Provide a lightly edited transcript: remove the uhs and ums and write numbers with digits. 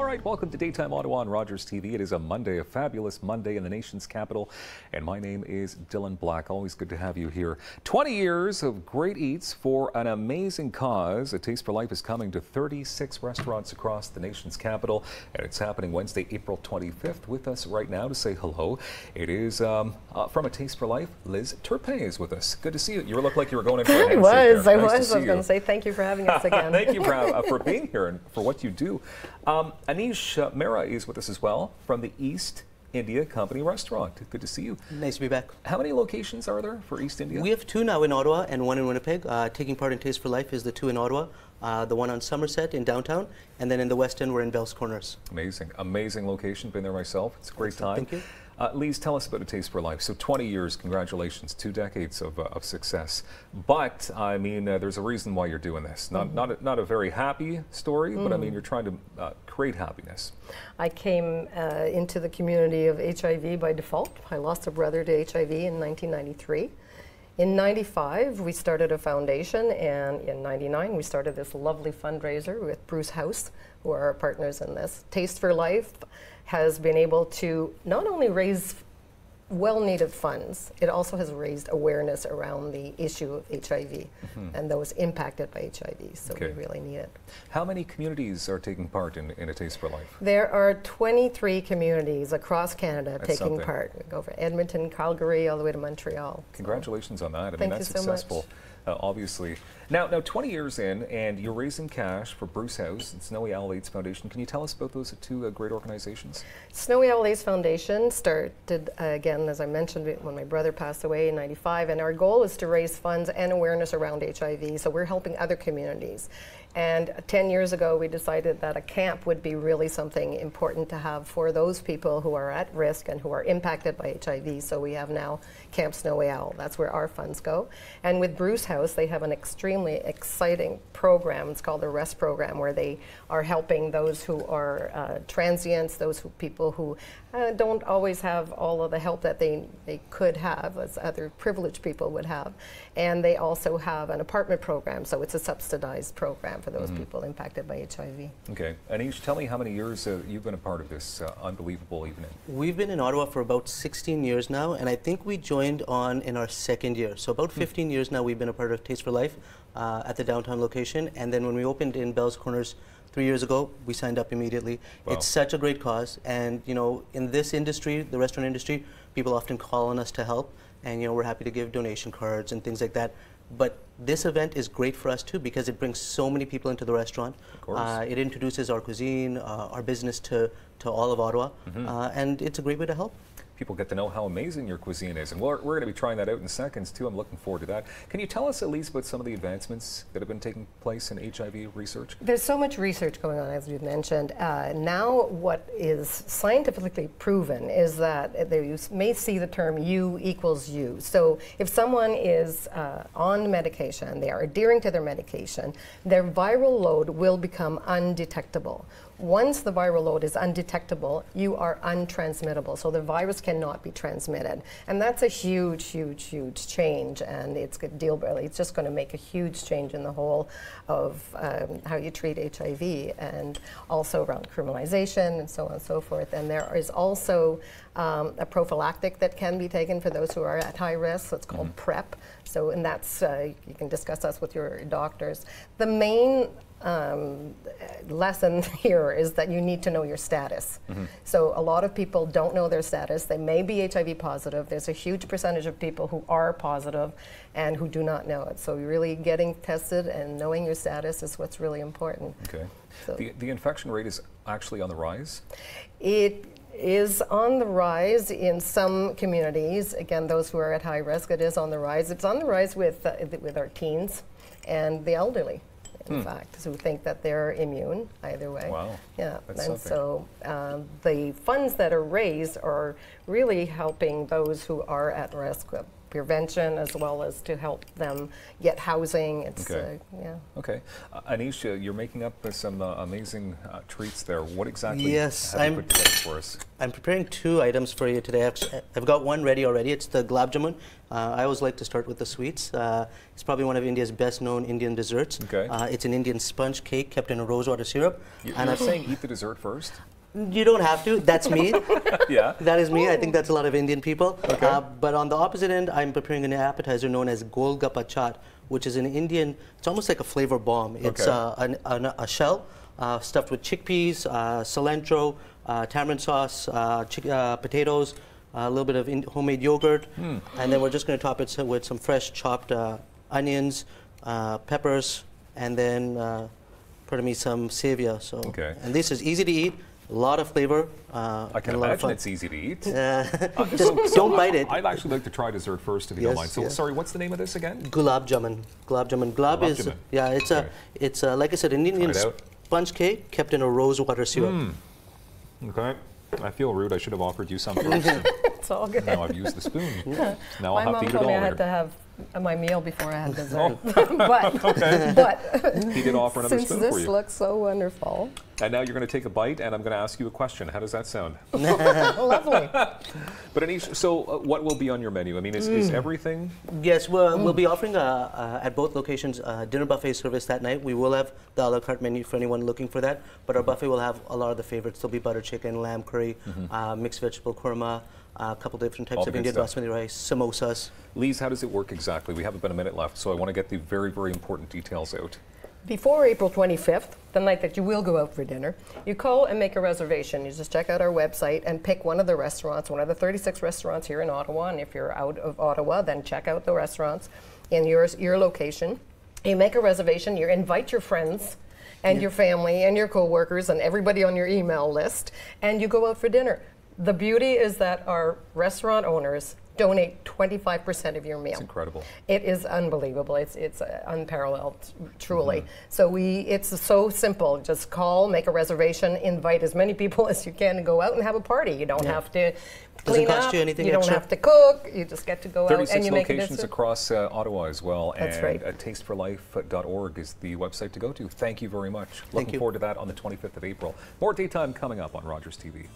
right, welcome to Daytime Ottawa on Rogers TV. It is a Monday, a fabulous Monday in the nation's capital, and my name is Dylan Black. Always good to have you here. 20 years of great eats for an amazing cause. A Taste for Life is coming to 36 restaurants across the nation's capital, and it's happening Wednesday, April 25th. With us right now to say hello, it is from A Taste for Life, Lise Turpin is with us. Good to see you. You look like you were going in for a handshake I was nice going to say thank you for having us again. Thank you for being here and for what you do. Anish Mehra is with us as well from the East India Company Restaurant. Good to see you. Nice to be back. How many locations are there for East India? We have 2 now in Ottawa and 1 in Winnipeg. Taking part in Taste for Life is the 2 in Ottawa, the 1 on Somerset in downtown, and then in the West End we're in Bell's Corners. Amazing, amazing location. Been there myself. It's a great time. Thank you. Lise, tell us about A Taste for Life. So 20 years, congratulations, 2 decades of success. But I mean, there's a reason why you're doing this. Not a very happy story, but I mean, you're trying to create happiness. I came into the community of HIV by default. I lost a brother to HIV in 1993. In 95, we started a foundation, and in 99, we started this lovely fundraiser with Bruce House, who are our partners in this. Taste for Life has been able to not only raise well-needed funds, it also has raised awareness around the issue of HIV and those impacted by HIV, so we really need it. How many communities are taking part in A Taste for Life? There are 23 communities across Canada taking part. We go from Edmonton, Calgary, all the way to Montreal. Congratulations on that. I Thank mean, that's you so successful. much. Obviously. Now 20 years in, and you're raising cash for Bruce House and Snowy Owl AIDS Foundation. Can you tell us about those 2 great organizations? Snowy Owl AIDS Foundation started, again, as I mentioned, when my brother passed away in 95, and our goal is to raise funds and awareness around HIV, so we're helping other communities. And 10 years ago, we decided that a camp would be really something important to have for those people who are at risk and who are impacted by HIV. So we have now Camp Snowy Owl. That's where our funds go. And with Bruce House, they have an extremely exciting program. It's called the REST program, where they are helping those who are transients, people who don't always have all of the help that they could have, as other privileged people would have. And they also have an apartment program, so it's a subsidized program for those people impacted by HIV. Okay. Anish, tell me how many years you've been a part of this unbelievable evening. We've been in Ottawa for about 16 years now, and I think we joined on in our 2nd year. So about 15 years now we've been a part of Taste for Life at the downtown location, and then when we opened in Bell's Corners 3 years ago, we signed up immediately. Wow. It's such a great cause, and you know, in this industry, the restaurant industry, people often call on us to help, and you know, we're happy to give donation cards and things like that. But this event is great for us too, because it brings so many people into the restaurant. Of course. It introduces our cuisine, our business to all of Ottawa, and it's a great way to help. People get to know how amazing your cuisine is, and we're going to be trying that out in seconds too. I'm looking forward to that. Can you tell us at least about some of the advancements that have been taking place in HIV research? There's so much research going on, as you've mentioned. Now what is scientifically proven is that you may see the term U equals U. So if someone is on medication, they are adhering to their medication, their viral load will become undetectable. Once the viral load is undetectable, you are untransmittable. So the virus cannot be transmitted. And that's a huge, huge, huge change. And it's a deal breaker. It's just going to make a huge change in the whole of how you treat HIV, and also around criminalization and so on and so forth. And there is also a prophylactic that can be taken for those who are at high risk. So it's called PrEP. So, and that's, you can discuss that with your doctors. The main lesson here is that you need to know your status. So a lot of people don't know their status. They may be HIV positive. There's a huge percentage of people who are positive and who do not know it. So really getting tested and knowing your status is what's really important. Okay. So the infection rate is actually on the rise? It is on the rise in some communities. Again, those who are at high risk, it is on the rise. It's on the rise with our teens and the elderly, in fact, who think that they're immune either way. Wow. Yeah, that's and something. so the funds that are raised are really helping those who are at risk, prevention as well as to help them get housing. It's Okay. yeah. Okay. Anish, you're making up some amazing treats there. What exactly Yes, have you put together for us? I'm preparing 2 items for you today. I've got one ready already. It's the gulab jamun. I always like to start with the sweets. It's probably one of India's best-known Indian desserts. Okay. It's an Indian sponge cake kept in a rosewater syrup. You're saying eat the dessert first? You don't have to. That's me. Yeah. That is me. I think that's a lot of Indian people. Okay. But on the opposite end, I'm preparing an appetizer known as golgappa chaat, which is an Indian. It's almost like a flavor bomb. It's Okay. a shell stuffed with chickpeas, cilantro, tamarind sauce, potatoes, a little bit of homemade yogurt, and then we're just going to top it with some fresh chopped onions, peppers, and then pardon me, some savia. So, Okay. and this is easy to eat. A lot of flavor. I can and a lot of imagine fun. it's easy to eat. Just don't bite it. I'd actually like to try dessert first, if you don't Yes, mind. So, yes. sorry, what's the name of this again? Gulab jamun. Gulab jamun. Gulab is jamun. yeah. It's like I said, an Indian it out. sponge cake kept in a rosewater syrup. Okay. I feel rude. I should have offered you some first. It's all good. Now I've used the spoon. Now My I'll have mom to eat it told all me I had later. to have my meal before I had dessert. but He did offer another since spoon for this you. looks so wonderful, And now you're going to take a bite, and I'm going to ask you a question. How does that sound? lovely. But Anish, so what will be on your menu? I mean, is everything? Yes, we'll be offering at both locations dinner buffet service that night. We will have the a la carte menu for anyone looking for that. But our buffet will have a lot of the favorites. There'll be butter chicken, lamb curry, mixed vegetable korma, a couple different All types the of good Indian stuff. basmati rice, samosas. Lise, how does it work exactly? We have about a minute left, so I want to get the very, very important details out. Before April 25th, the night that you will go out for dinner, you call and make a reservation. You just check out our website and pick one of the restaurants, one of the 36 restaurants here in Ottawa. And if you're out of Ottawa, then check out the restaurants in your location. You make a reservation, you invite your friends and your family and your coworkers and everybody on your email list, and you go out for dinner. The beauty is that our restaurant owners donate 25% of your meal. It's incredible. It is unbelievable. It's unparalleled, truly. So it's so simple. Just call, make a reservation, invite as many people as you can, and go out and have a party. You don't have to clean cost up. you anything You don't extra. have to cook. You just get to go out 36 and you make a locations decision. across Ottawa as well. That's and right. tasteforlife.org is the website to go to. Thank you very much. Thank Looking you. forward to that on the 25th of April. More daytime coming up on Rogers TV.